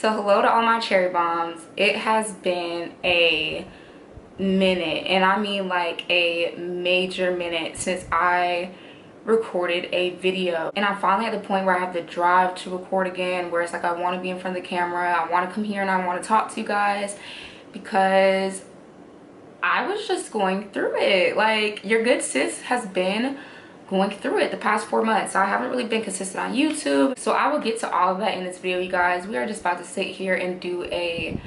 So hello to all my cherry bombs. It has been a minute, and I mean like a major minute, since I recorded a video. And I'm finally at the point where I have to drive to record again, where it's like I want to be in front of the camera, I want to come here and I want to talk to you guys, because I was just going through it. Like, your good sis has been going through it the past 4 months. I haven't really been consistent on YouTube, so I will get to all of that in this video, you guys. We are just about to sit here and do a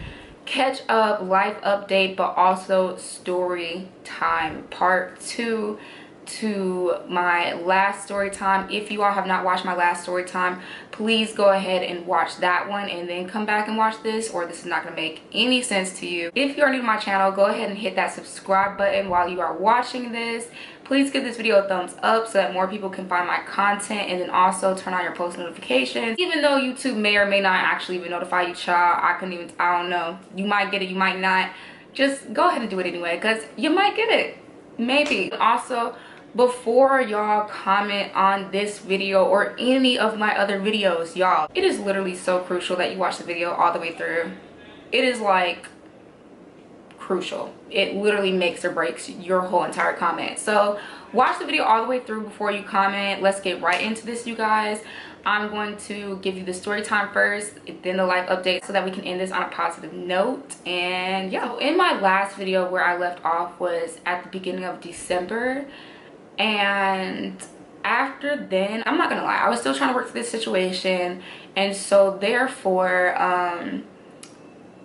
catch up life update, but also story time part 2 to my last story time. If you all have not watched my last story time, please go ahead and watch that one and then come back and watch this, or this is not going to make any sense to you. If you are new to my channel, go ahead and hit that subscribe button while you are watching this. Please give this video a thumbs up so that more people can find my content, and then also turn on your post notifications. Even though YouTube may or may not actually even notify you, child, I don't know, you might get it, you might not. Just go ahead and do it anyway, because you might get it, maybe. Also, before y'all comment on this video or any of my other videos, y'all, it is literally so crucial that you watch the video all the way through. It is like crucial. It literally makes or breaks your whole entire comment. So watch the video all the way through before you comment. Let's get right into this, you guys. I'm going to give you the story time first, then the life update, so that we can end this on a positive note. And yeah, so in my last video, where I left off was at the beginning of December, and after then, I'm not gonna lie, I was still trying to work through this situation, and so therefore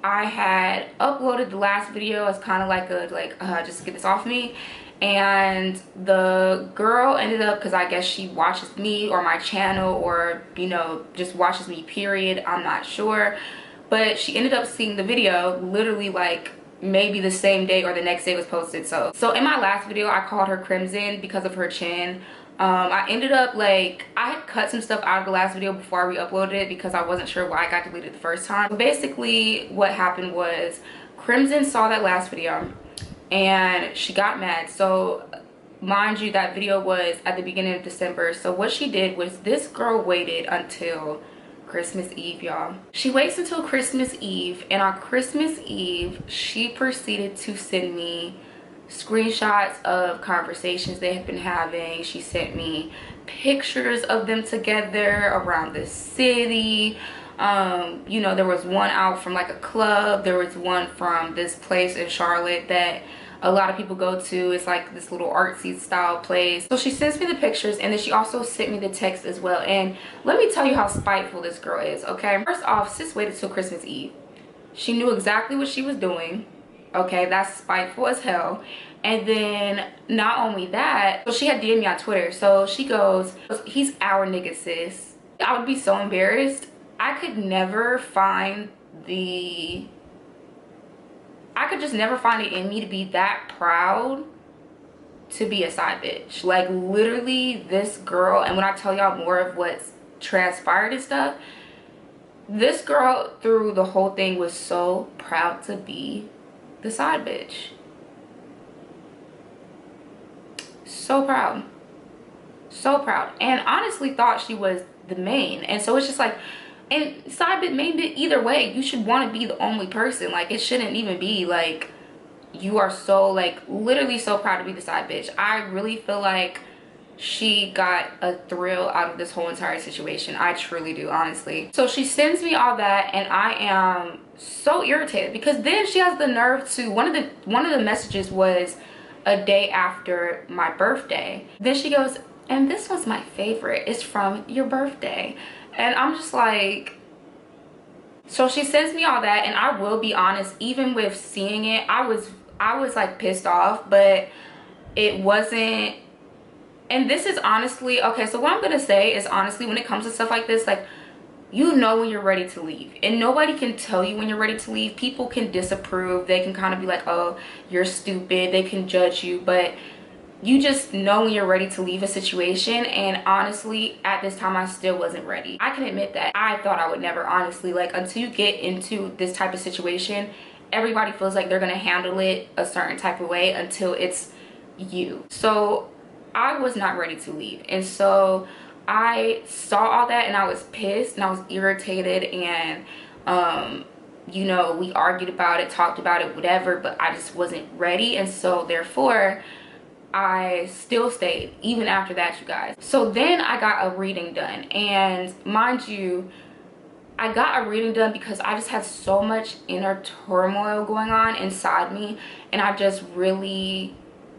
I had uploaded the last video as kind of like a just to get this off me. And the girl ended up, because I guess she watches me or my channel, or you know, just watches me period, I'm not sure, but she ended up seeing the video literally like maybe the same day or the next day it was posted. So in my last video, I called her Crimson because of her chin. I ended up, like, I had cut some stuff out of the last video before I re-uploaded it because I wasn't sure why I got deleted the first time. So basically what happened was Crimson saw that last video and she got mad. So mind you, that video was at the beginning of December. So what she did was, this girl waited until Christmas Eve, y'all. She waits until Christmas Eve, and on Christmas Eve she proceeded to send me screenshots of conversations they had been having. She sent me pictures of them together around the city. You know, there was one out from like a club, there was one from this place in Charlotte that a lot of people go to. It's like this little artsy style place. So she sends me the pictures, and then she also sent me the text as well. And let me tell you how spiteful this girl is, okay? First off, sis waited till Christmas Eve. She knew exactly what she was doing, okay? That's spiteful as hell. And then not only that, so she had DM'd me on Twitter. So she goes, he's our nigga, sis. I would be so embarrassed. I could never find the, I could just never find it in me to be that proud to be a side bitch. Like, literally, this girl, and when I tell y'all more of what's transpired and stuff, this girl through the whole thing was so proud to be the side bitch. So proud. So proud. And honestly thought she was the main. And so it's just like, and side bit, main bit, either way, you should want to be the only person. Like, it shouldn't even be like you are so, like, literally so proud to be the side bitch. I really feel like she got a thrill out of this whole entire situation. I truly do, honestly. So she sends me all that, and I am so irritated, because then she has the nerve to, one of the messages was a day after my birthday. Then she goes, and this was my favorite, it's from your birthday. And I'm just like, so she sends me all that, and I will be honest, even with seeing it, I was like pissed off, but it wasn't. And this is honestly, okay, so what I'm gonna say is, honestly, when it comes to stuff like this, like, you know when you're ready to leave, and nobody can tell you when you're ready to leave. People can disapprove, they can kind of be like, oh, you're stupid, they can judge you, but you just know when you're ready to leave a situation. And honestly, at this time, I still wasn't ready. I can admit that I thought I would never, honestly. Like, until you get into this type of situation, everybody feels like they're gonna handle it a certain type of way until it's you. So I was not ready to leave, and so I saw all that, and I was pissed and I was irritated, and You know, we argued about it, talked about it, whatever, but I just wasn't ready. And so therefore I still stayed even after that, you guys. So then I got a reading done, and mind you, I got a reading done because I just had so much inner turmoil going on inside me, and I just really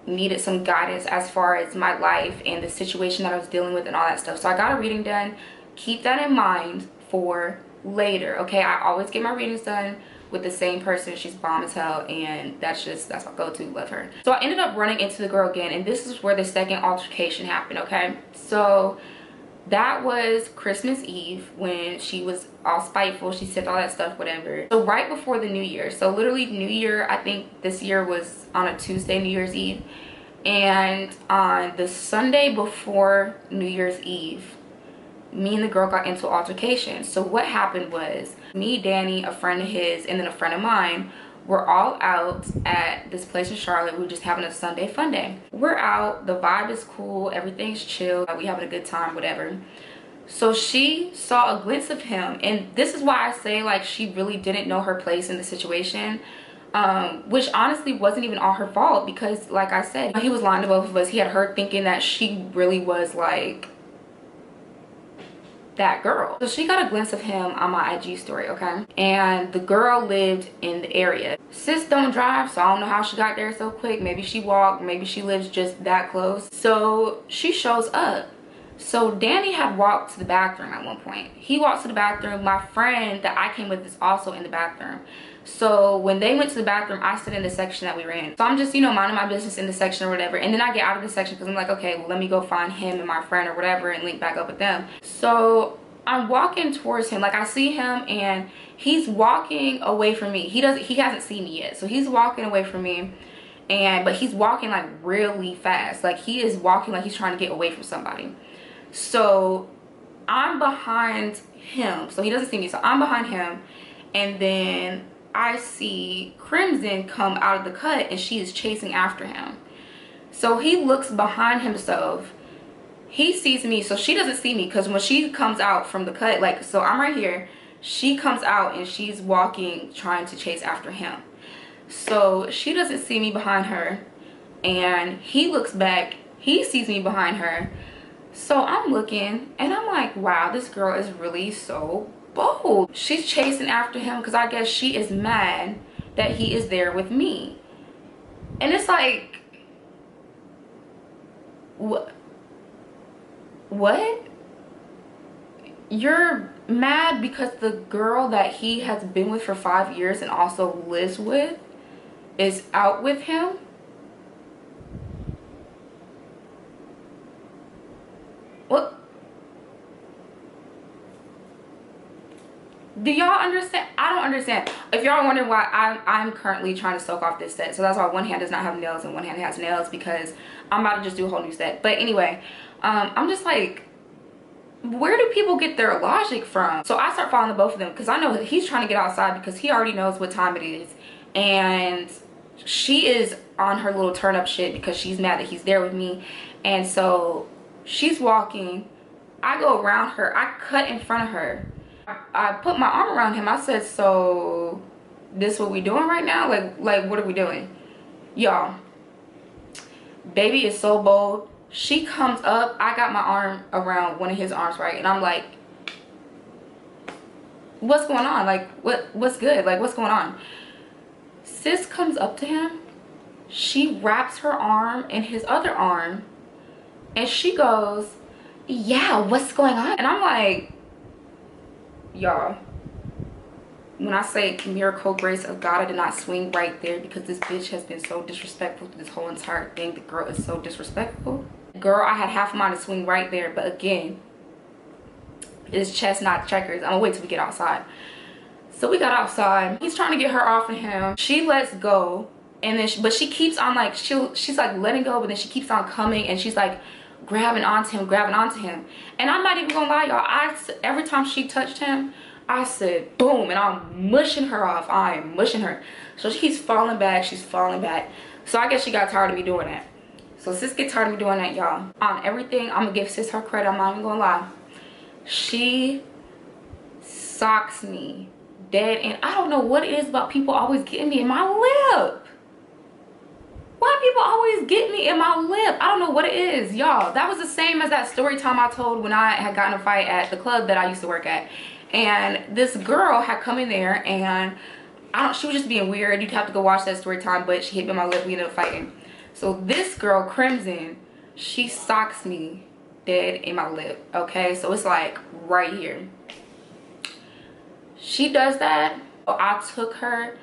needed some guidance as far as my life and the situation that I was dealing with and all that stuff. So I got a reading done. Keep that in mind for later, okay? I always get my readings done with the same person. She's bomb as hell, and that's my go-to. Love her. So I ended up running into the girl again, and this is where the second altercation happened, okay? So that was Christmas Eve when she was all spiteful. She said all that stuff, whatever. So right before the New Year, so literally New Year, I think this year was on a Tuesday, New Year's Eve, and on the Sunday before New Year's Eve, me and the girl got into an altercation. So what happened was, me, Danny, a friend of his, and then a friend of mine, we're all out at this place in Charlotte. We were just having a Sunday fun day. We're out, the vibe is cool, everything's chill, we having a good time, whatever. So she saw a glimpse of him, and this is why I say, like, she really didn't know her place in the situation, which honestly wasn't even all her fault, because like I said, he was lying to both of us. He had her thinking that she really was like that girl. So she got a glimpse of him on my IG story, okay? And the girl lived in the area. Sis don't drive, so I don't know how she got there so quick. Maybe she walked, maybe she lives just that close. So she shows up. So Danny had walked to the bathroom at one point. He walked to the bathroom. My friend that I came with is also in the bathroom. So when they went to the bathroom, I stood in the section that we were in. So I'm just, you know, minding my business in the section or whatever. And then I get out of the section because I'm like, okay, well, let me go find him and my friend or whatever and link back up with them. So I'm walking towards him. Like, I see him and he's walking away from me. He hasn't seen me yet. So he's walking away from me. But he's walking like really fast. Like, he is walking like he's trying to get away from somebody. So I'm behind him. So he doesn't see me. So I'm behind him. And then I see Crimson come out of the cut, and she is chasing after him. So he looks behind himself. He sees me, so she doesn't see me, because when she comes out from the cut, like, so I'm right here, she comes out and she's walking trying to chase after him. So she doesn't see me behind her, and he looks back, he sees me behind her. So I'm looking and I'm like, wow, this girl is really so bold. She's chasing after him because I guess she is mad that he is there with me. And it's like, what? You're mad because the girl that he has been with for 5 years and also lives with is out with him? What? Do y'all understand? I don't understand. If y'all are wondering why I'm currently trying to soak off this set, so that's why one hand does not have nails and one hand has nails, because I'm about to just do a whole new set. But anyway, I'm just like, where do people get their logic from? So I start following both of them because I know he's trying to get outside because he already knows what time it is, and she is on her little turn up shit because she's mad that he's there with me. And so she's walking, I go around her, I cut in front of her, I put my arm around him. I said, so this what we doing right now? Like what are we doing? Y'all, baby is so bold. She comes up, I got my arm around one of his arms, right? And I'm like, what's going on? Like, what's good? Like, what's going on? Sis comes up to him, she wraps her arm in his other arm, and she goes, yeah, what's going on? And I'm like, y'all, when I say miracle grace of God, I did not swing right there because this bitch has been so disrespectful through this whole entire thing. The girl is so disrespectful. Girl, I had half a mind to swing right there, but again, it's chess, not checkers. I'm gonna wait till we get outside. So we got outside. He's trying to get her off of him. She lets go, and then but she keeps on, like, she's like letting go, but then she keeps on coming, and she's like grabbing onto him. And I'm not even gonna lie, y'all, every time she touched him, I said boom, and I'm mushing her off. I'm mushing her. So she keeps falling back, she's falling back. So I guess she got tired of me doing that. So sis gets tired of me doing that, y'all. On everything, I'm gonna give sis her credit, I'm not even gonna lie. She socks me dead. And I don't know what it is about people always getting me in my lip. Why people always get me in my lip? I don't know what it is, y'all. That was the same as that story time I told when I had gotten a fight at the club that I used to work at. And this girl had come in there, and she was just being weird. You'd have to go watch that story time, but she hit me in my lip. We ended up fighting. So this girl, Crimson, she socks me dead in my lip. Okay, so it's like right here. She does that. I took her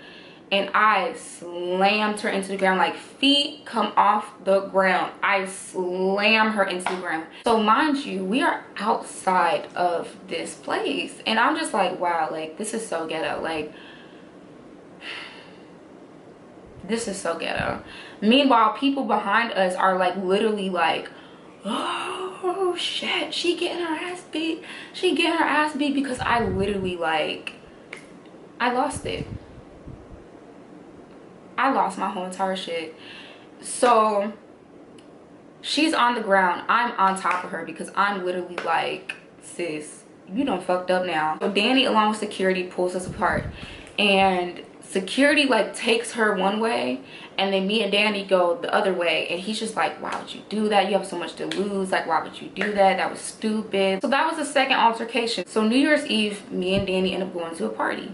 and I slammed her into the ground, like feet come off the ground. I slam her into the ground. So mind you, we are outside of this place, and I'm just like, wow, like this is so ghetto. Like, this is so ghetto. Meanwhile, people behind us are like literally like, oh shit, she getting her ass beat. She getting her ass beat, because I literally, like, I lost it. I lost my whole entire shit. So she's on the ground, I'm on top of her, because I'm literally like, sis, you done fucked up now. So Danny, along with security, pulls us apart, and security like takes her one way, and then me and Danny go the other way, and he's just like, why would you do that? You have so much to lose. Like, why would you do that? That was stupid. So that was the second altercation. So New Year's Eve, me and Danny ended up going to a party,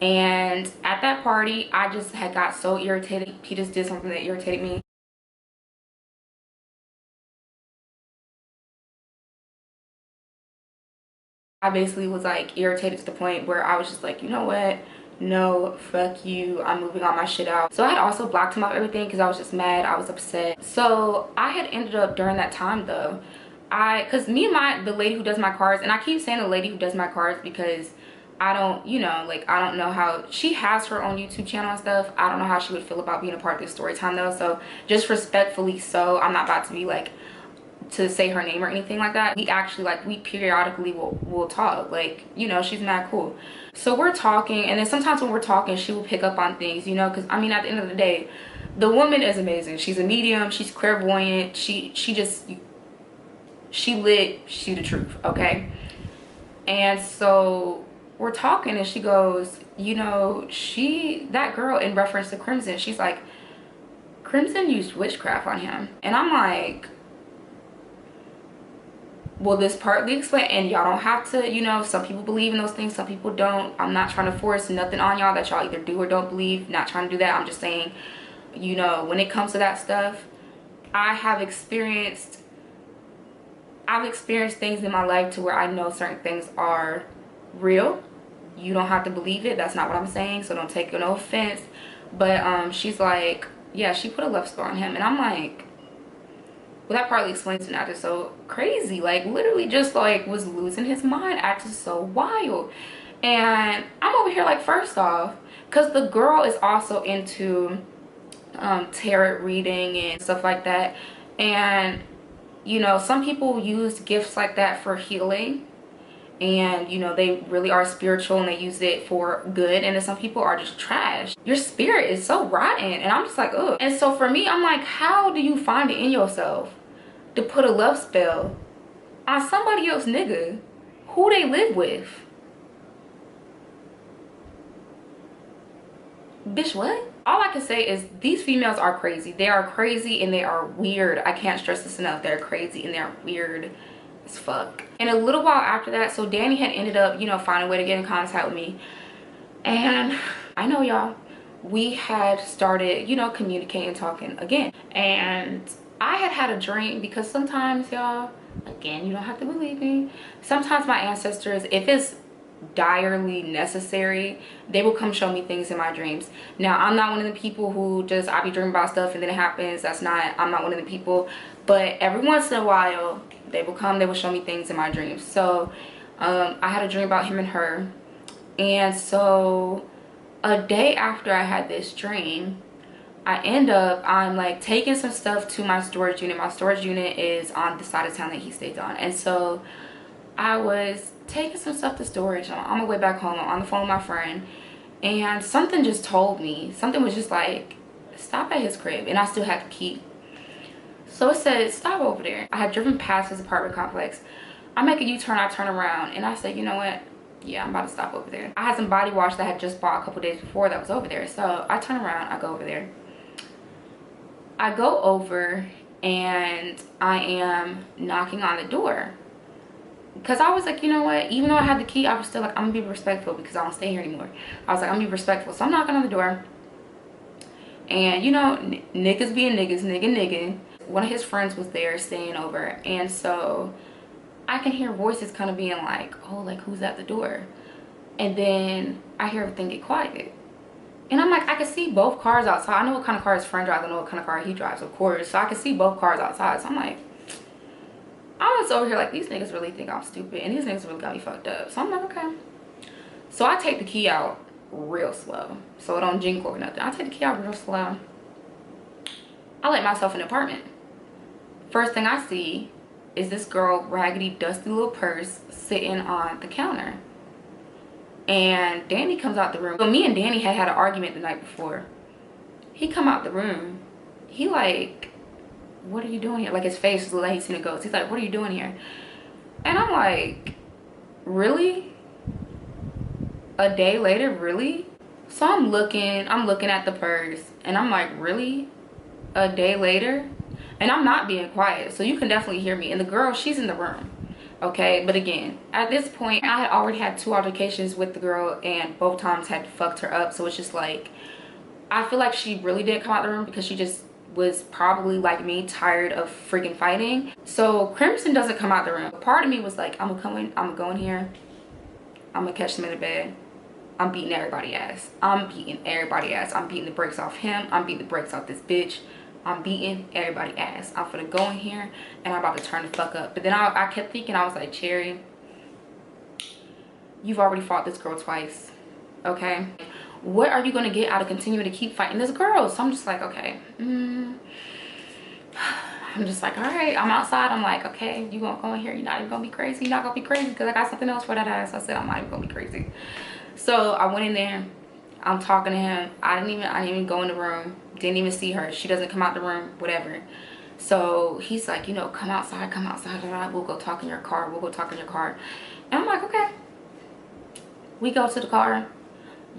and at that party I just had got so irritated. He just did something that irritated me. I basically was like irritated to the point where I was just like, you know what, no, fuck you, I'm moving all my shit out. So I had also blocked him off everything because I was just mad, I was upset. So I had ended up during that time though, because me and the lady who does my cars, and I keep saying the lady who does my cars because I don't, you know, like, I don't know how, she has her own YouTube channel and stuff. I don't know how she would feel about being a part of this story time though. So just respectfully, so I'm not about to be like, to say her name or anything like that. We actually, like, we periodically will talk, like, you know, she's mad cool. So we're talking, and then sometimes when we're talking, she will pick up on things, you know, because I mean, at the end of the day, the woman is amazing. She's a medium, she's clairvoyant, she lit, she the truth, okay? And so we're talking, and she goes, you know, that girl, in reference to Crimson, she's like, Crimson used witchcraft on him. And I'm like, well, this partly explain, and y'all don't have to, you know, some people believe in those things, some people don't. I'm not trying to force nothing on y'all that y'all either do or don't believe. Not trying to do that. I'm just saying, you know, when it comes to that stuff, I've experienced things in my life to where I know certain things are real. You don't have to believe it. That's not what I'm saying, so don't take no offense. But she's like, yeah, she put a love spell on him. And I'm like, well, that partly explains it, acted so crazy, like literally just like was losing his mind, acting so wild. And I'm over here like, first off, because the girl is also into tarot reading and stuff like that, and you know, some people use gifts like that for healing, and you know, they really are spiritual and they use it for good, and then some people are just trash. Your spirit is so rotten, and I'm just like, ugh. And so for me, I'm like, how do you find it in yourself to put a love spell on somebody else nigga who they live with? Bitch, what? All I can say is these females are crazy. They are crazy and they are weird. I can't stress this enough. They're crazy and they're weird as fuck. And a little while after that, so Danny had ended up, you know, finding a way to get in contact with me, and I know y'all, we had started, you know, communicating, talking again. And I had a dream, because sometimes, y'all, again, you don't have to believe me, sometimes my ancestors, if it's direly necessary, they will come show me things in my dreams. Now, I'm not one of the people who just, I be dreaming about stuff and then it happens. I'm not one of the people, but every once in a while they will come, they will show me things in my dreams. So I had a dream about him and her, and so a day after I had this dream, I'm like taking some stuff to my storage unit. My storage unit is on the side of town that he stays on, and so I was taking some stuff to storage. I'm on my way back home. I'm on the phone with my friend, and something just told me, something was just like, stop at his crib, and I still had the key. So it said, stop over there. I had driven past his apartment complex. I make a U-turn, I turn around, and I said, you know what, yeah, I'm about to stop over there. I had some body wash that I had just bought a couple days before that was over there. So I turn around, I go over there. I go over and I am knocking on the door. Because I was like, you know what? Even though I had the key, I was still like, I'm going to be respectful because I don't stay here anymore. I was like, I'm going to be respectful. So I'm knocking on the door. And, you know, niggas being niggas, nigga. One of his friends was there staying over. And so I can hear voices kind of being like, oh, like, who's at the door? And then I hear everything get quiet. And I'm like, I can see both cars outside. I know what kind of car his friend drives. I know what kind of car he drives, of course. So I can see both cars outside. So I'm like, I was over here like, these niggas really think I'm stupid. And these niggas really got me fucked up. So I'm like, okay. So I take the key out real slow. So it don't jingle or nothing. I take the key out real slow. I let myself in the apartment. First thing I see is this girl, raggedy, dusty little purse sitting on the counter. And Danny comes out the room. So me and Danny had an argument the night before. He come out the room. He like, what are you doing here? Like his face was like he's seen a ghost. He's like, what are you doing here? And I'm like, really? A day later, really? So I'm looking at the purse and I'm like, really? A day later? And I'm not being quiet, so you can definitely hear me. And the girl, she's in the room. Okay, but again, at this point, I had already had 2 altercations with the girl and both times had fucked her up. So it's just like, I feel like she really didn't come out the room because she just was probably like me, tired of freaking fighting. So Crimson doesn't come out the room. Part of me was like, I'm gonna go in here, I'm gonna catch them in the bed. I'm beating everybody ass. I'm beating everybody ass. I'm beating the brakes off him. I'm beating the brakes off this bitch. I'm beating everybody ass. I'm gonna go in here and I'm about to turn the fuck up. But then I kept thinking, I was like, Cherry, you've already fought this girl twice, okay? What are you gonna get out of continuing to keep fighting this girl? So I'm just like, okay. I'm just like, all right, I'm outside. I'm like, okay, you gonna go in here. You're not even gonna be crazy. You're not gonna be crazy because I got something else for that ass. I said, I'm not even gonna be crazy. So I went in there. I'm talking to him. I didn't even go in the room. Didn't even see her. She doesn't come out the room, whatever. So he's like, you know, come outside. We'll go talk in your car. And I'm like, okay. We go to the car.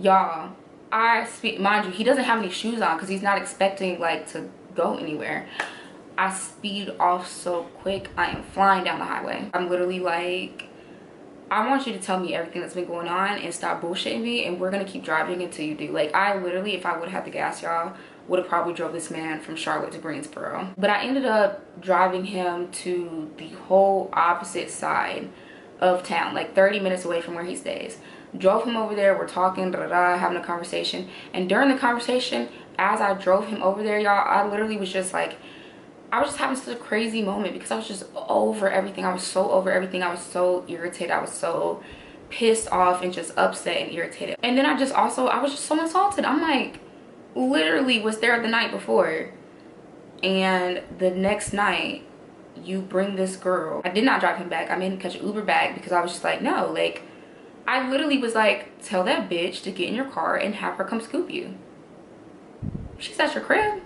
Y'all, mind you, he doesn't have any shoes on because he's not expecting like to go anywhere. I speed off so quick. I am flying down the highway. I'm literally like, I want you to tell me everything that's been going on and stop bullshitting me, and we're gonna keep driving until you do. Like, I literally, if I would have had the gas, y'all, would have probably drove this man from Charlotte to Greensboro. But I ended up driving him to the whole opposite side of town, like 30 minutes away from where he stays. Drove him over there, we're talking, having a conversation. And during the conversation, as I drove him over there, y'all, I literally was just like, I was just having such a crazy moment because I was just over everything. I was so over everything. I was so irritated. I was so pissed off and just upset and irritated. And then I was just so insulted. I'm like, literally was there the night before. And the next night, you bring this girl. I did not drive him back. I made him catch an Uber back because I was just like, no. Like, I literally was like, tell that bitch to get in your car and have her come scoop you. She's at your crib.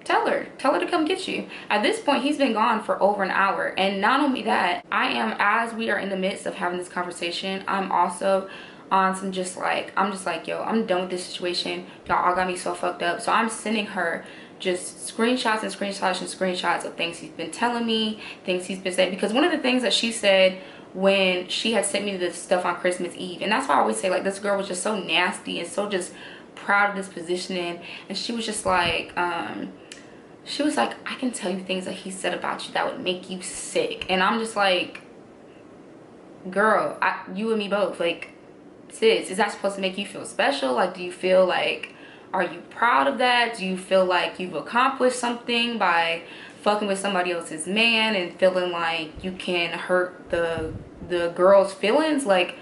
Tell her to come get you. At this point, he's been gone for over an hour. And not only that, as we are in the midst of having this conversation, I'm also on some I'm just like, yo, I'm done with this situation. Y'all all got me so fucked up. So I'm sending her just screenshots of things he's been telling me, things he's been saying. Because one of the things that she said when she had sent me this stuff on Christmas Eve, and that's why I always say, like, this girl was just so nasty and so just proud of this positioning. And she was just like, she was like, I can tell you things that he said about you that would make you sick. And I'm just like, girl, you and me both. Like, sis, is that supposed to make you feel special? Like, do you feel like, are you proud of that? Do you feel like you've accomplished something by fucking with somebody else's man and feeling like you can hurt the girl's feelings? Like,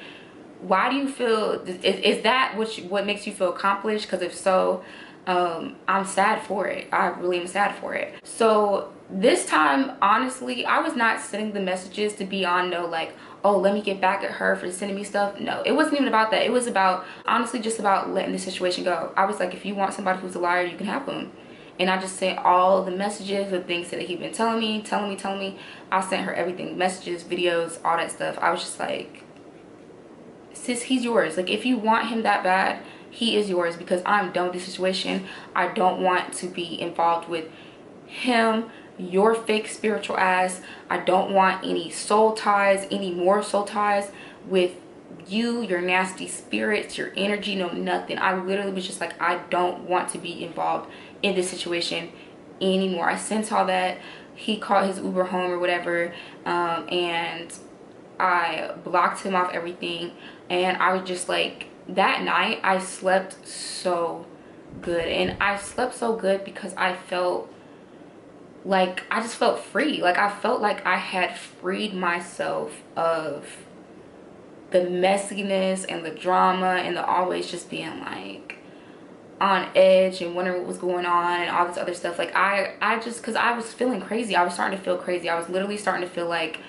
why do you feel, is that what makes you feel accomplished? Because if so, I'm sad for it. I really am sad for it. So this time, honestly, I was not sending the messages to be on no like, oh, let me get back at her for sending me stuff. No, it wasn't even about that. It was about, honestly, just about letting the situation go. I was like, if you want somebody who's a liar, you can have them. And I just sent all the messages, the things that he'd been telling me. I sent her everything, messages, videos, all that stuff. I was just like, sis, he's yours. Like, if you want him that bad, he is yours, because I'm done with this situation. I don't want to be involved with him, your fake spiritual ass. I don't want any soul ties, any more soul ties with you, your nasty spirits, your energy, no nothing. I literally was just like, I don't want to be involved in this situation anymore. I sent all that. He called his Uber home or whatever, and I blocked him off everything. And I was just like, that night I slept so good, and I slept so good because I felt like, I just felt free. Like, I felt like I had freed myself of the messiness and the drama and the always just being like on edge and wondering what was going on and all this other stuff. Like, I just, because I was feeling crazy. I was starting to feel crazy. I was literally starting to feel like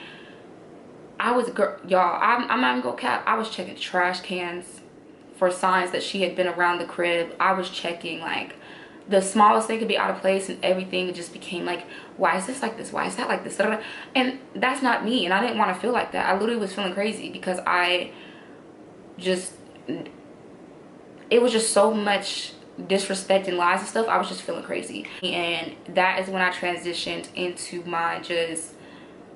I was, y'all, I'm not even gonna cap, I was checking trash cans for signs that she had been around the crib. I was checking, like, the smallest thing could be out of place, and everything just became like, why is this like this, why is that like this, and that's not me. And I didn't want to feel like that. I literally was feeling crazy because I just, it was just so much disrespect and lies and stuff. I was just feeling crazy, and that is when I transitioned into my just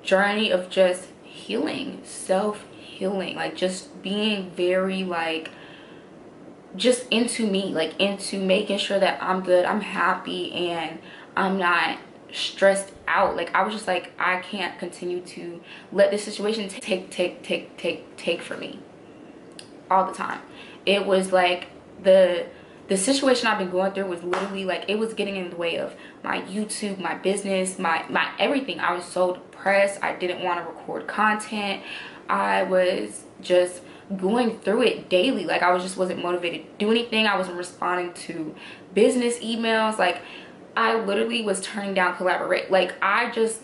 journey of just healing, self-healing, like just being very like just into me, like into making sure that I'm good, I'm happy, and I'm not stressed out. Like, I was just like, I can't continue to let this situation take for me all the time. It was like the situation I've been going through was literally like, it was getting in the way of my YouTube, my business, my everything. I was so depressed. I didn't want to record content. I was just going through it daily. Like, I wasn't motivated to do anything. I wasn't responding to business emails. Like, I literally was turning down collaborate. Like, I was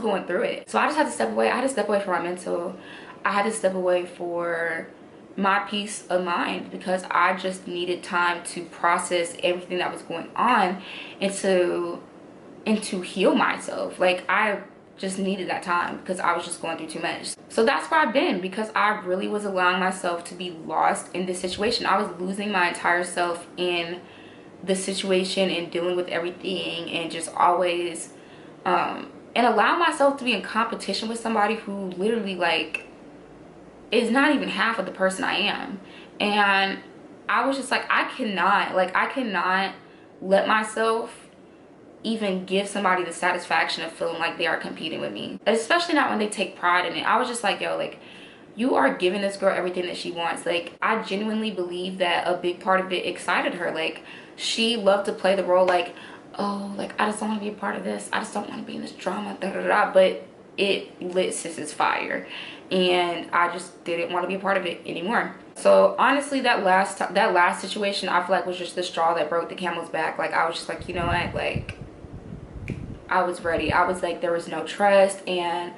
going through it. So I just had to step away. I had to step away from my mental. I had to step away for my peace of mind, because I just needed time to process everything that was going on and to heal myself. Like, I just needed that time because I was just going through too much. So that's where I've been, because I really was allowing myself to be lost in this situation. I was losing my entire self in the situation and dealing with everything, and just always and allow myself to be in competition with somebody who literally like is not even half of the person I am. And I was just like, I cannot let myself even give somebody the satisfaction of feeling like they are competing with me, especially not when they take pride in it. I was just like, yo, like, you are giving this girl everything that she wants. Like, I genuinely believe that a big part of it excited her. Like, she loved to play the role like, oh, like, I just don't want to be a part of this, I just don't want to be in this drama, but it lit sis's fire, and I just didn't want to be a part of it anymore. So honestly, that last situation, I feel like was just the straw that broke the camel's back. Like, I was just like, you know what, like, I was ready. I was like, there was no trust, and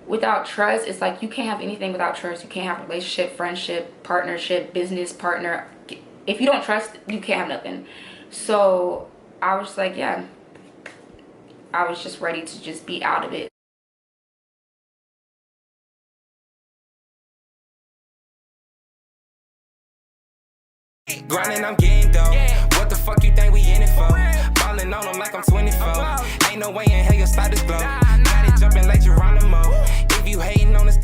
without trust, it's like, you can't have anything without trust. You can't have relationship, friendship, partnership, business partner. If you don't trust, you can't have nothing. So I was just like, yeah, I was just ready to just be out of it. Grinding, I'm getting dough. What the fuck you think we in it for? Ballin' on them like I'm 24. Ain't no way in hell your spot is glow. Got it jumping like Geronimo. If you hating on this